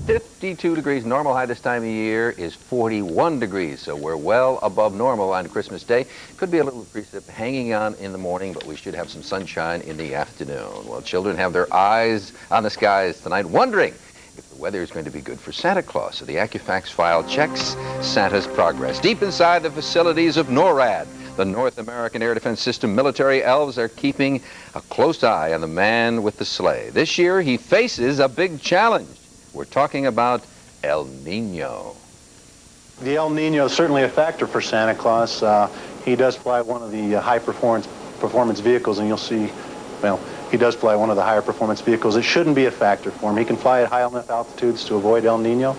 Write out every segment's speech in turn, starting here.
52 degrees. Normal high this time of year is 41 degrees, so we're well above normal on Christmas Day. Could be a little precip hanging on in the morning, but we should have some sunshine in the afternoon. Well, children have their eyes on the skies tonight, wondering if the weather is going to be good for Santa Claus. So the AccuFacts file checks Santa's progress. Deep inside the facilities of NORAD, the North American Air Defense System, military elves are keeping a close eye on the man with the sleigh. This year, he faces a big challenge. We're talking about El Nino. The El Nino is certainly a factor for Santa Claus. He does fly one of the high-performance vehicles, and you'll see, well, he does fly one of the higher performance vehicles. It shouldn't be a factor for him. He can fly at high enough altitudes to avoid El Nino,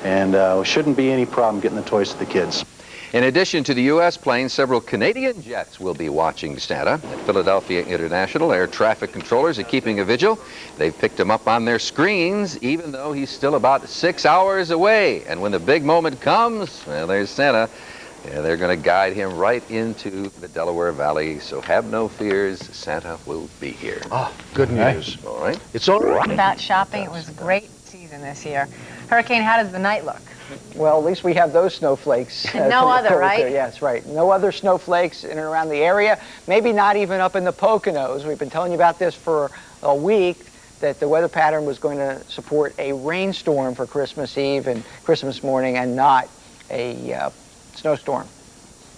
and shouldn't be any problem getting the toys to the kids. In addition to the U.S. planes, several Canadian jets will be watching Santa. At Philadelphia International, air traffic controllers are keeping a vigil. They've picked him up on their screens, even though he's still about 6 hours away. And when the big moment comes, well, there's Santa. Yeah, they're going to guide him right into the Delaware Valley, so have no fears. Santa will be here. Oh, good news. All right. It's all right. About shopping, it was a great season this year. Hurricane, how does the night look? Well, at least we have those snowflakes. No other, right? Yes, right. No other snowflakes in and around the area. Maybe not even up in the Poconos. We've been telling you about this for a week, that the weather pattern was going to support a rainstorm for Christmas Eve and Christmas morning and not a snowstorm.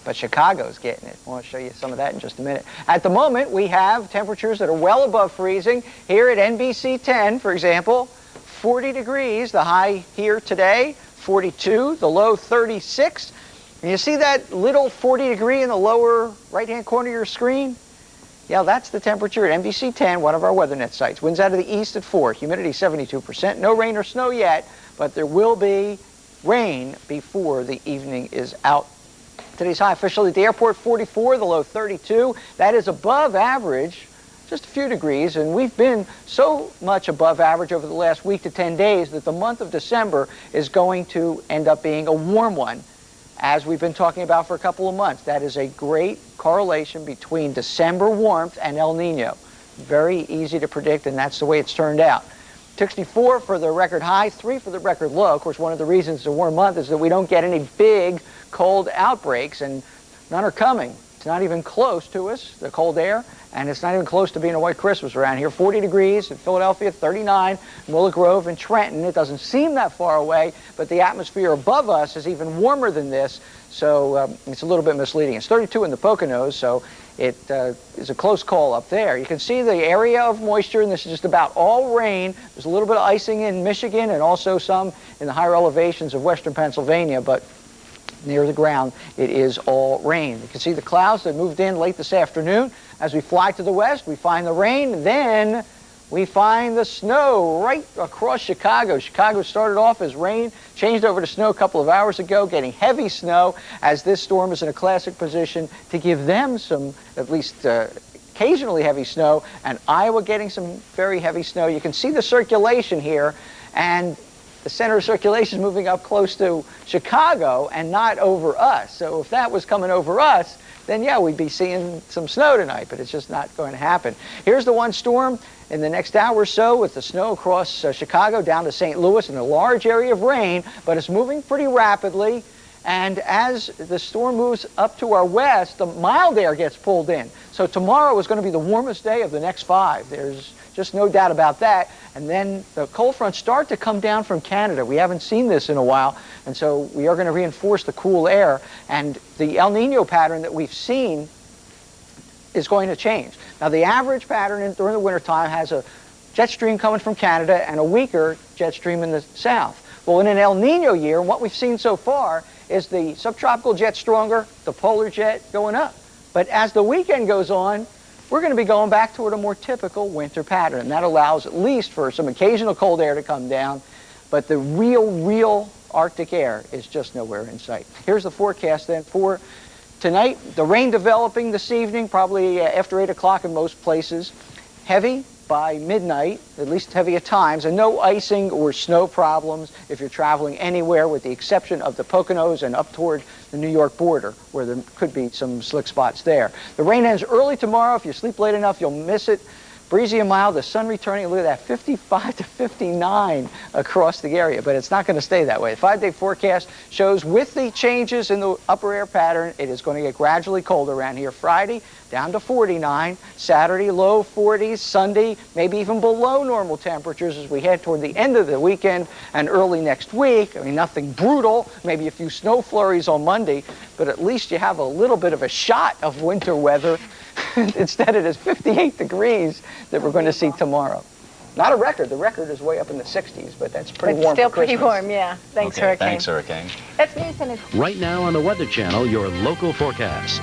But Chicago's getting it. I'll show you some of that in just a minute. At the moment, we have temperatures that are well above freezing. Here at NBC10, for example, 40 degrees, the high here today, 42, the low 36. And you see that little 40 degree in the lower right-hand corner of your screen? Yeah, that's the temperature at NBC10, one of our WeatherNet sites. Winds out of the east at 4, humidity 72%. No rain or snow yet, but there will be rain before the evening is out. Today's high officially at the airport, 44, the low 32. That is above average, just a few degrees, and we've been so much above average over the last week to 10 days that the month of December is going to end up being a warm one, as we've been talking about for a couple of months. That is a great correlation between December warmth and El Nino. Very easy to predict, and that's the way it's turned out. 64 for the record high, 3 for the record low. Of course, one of the reasons it's a warm month is that we don't get any big cold outbreaks, and none are coming. It's not even close to us, the cold air, and it's not even close to being a white Christmas around here. 40 degrees in Philadelphia, 39 in Willow Grove and Trenton. It doesn't seem that far away, but the atmosphere above us is even warmer than this, so it's a little bit misleading. It's 32 in the Poconos, so it is a close call up there. You can see the area of moisture, and this is just about all rain. There's a little bit of icing in Michigan and also some in the higher elevations of western Pennsylvania, but near the ground, it is all rain. You can see the clouds that moved in late this afternoon. As we fly to the west, we find the rain, then we find the snow right across Chicago. Chicago started off as rain, changed over to snow a couple of hours ago, getting heavy snow as this storm is in a classic position to give them some, at least occasionally heavy snow, and Iowa getting some very heavy snow. You can see the circulation here, and the center of circulation is moving up close to Chicago and not over us. So if that was coming over us, then yeah, we'd be seeing some snow tonight, but it's just not going to happen. Here's the one storm in the next hour or so with the snow across Chicago down to St. Louis and a large area of rain, but it's moving pretty rapidly. And as the storm moves up to our west, the mild air gets pulled in. So tomorrow is going to be the warmest day of the next 5. There's just no doubt about that. And then the cold fronts start to come down from Canada. We haven't seen this in a while, and so we are going to reinforce the cool air. And the El Nino pattern that we've seen is going to change. Now, the average pattern during the wintertime has a jet stream coming from Canada and a weaker jet stream in the south. Well, in an El Nino year, what we've seen so far is the subtropical jet stronger, the polar jet going up. But as the weekend goes on, we're going to be going back toward a more typical winter pattern. And that allows at least for some occasional cold air to come down, but the real Arctic air is just nowhere in sight. Here's the forecast then for tonight. The rain developing this evening, probably after 8 o'clock in most places. Heavy by midnight, at least heavy at times, and no icing or snow problems if you're traveling anywhere, with the exception of the Poconos and up toward the New York border, where there could be some slick spots there. The rain ends early tomorrow. If you sleep late enough, you'll miss it. breezy and mild, the sun returning, look at that, 55 to 59 across the area, but it's not going to stay that way. The 5-day forecast shows with the changes in the upper air pattern, it is going to get gradually colder around here. Friday, down to 49, Saturday, low 40s, Sunday, maybe even below normal temperatures as we head toward the end of the weekend and early next week. I mean, nothing brutal, maybe a few snow flurries on Monday, but at least you have a little bit of a shot of winter weather. Instead, it is 58 degrees that we're going to see tomorrow. Not a record. The record is way up in the 60s, but that's pretty warm still for Christmas. pretty warm, yeah. Thanks, Okay, Hurricane. thanks, Hurricane. That's News 10. Right now on the Weather Channel, your local forecast.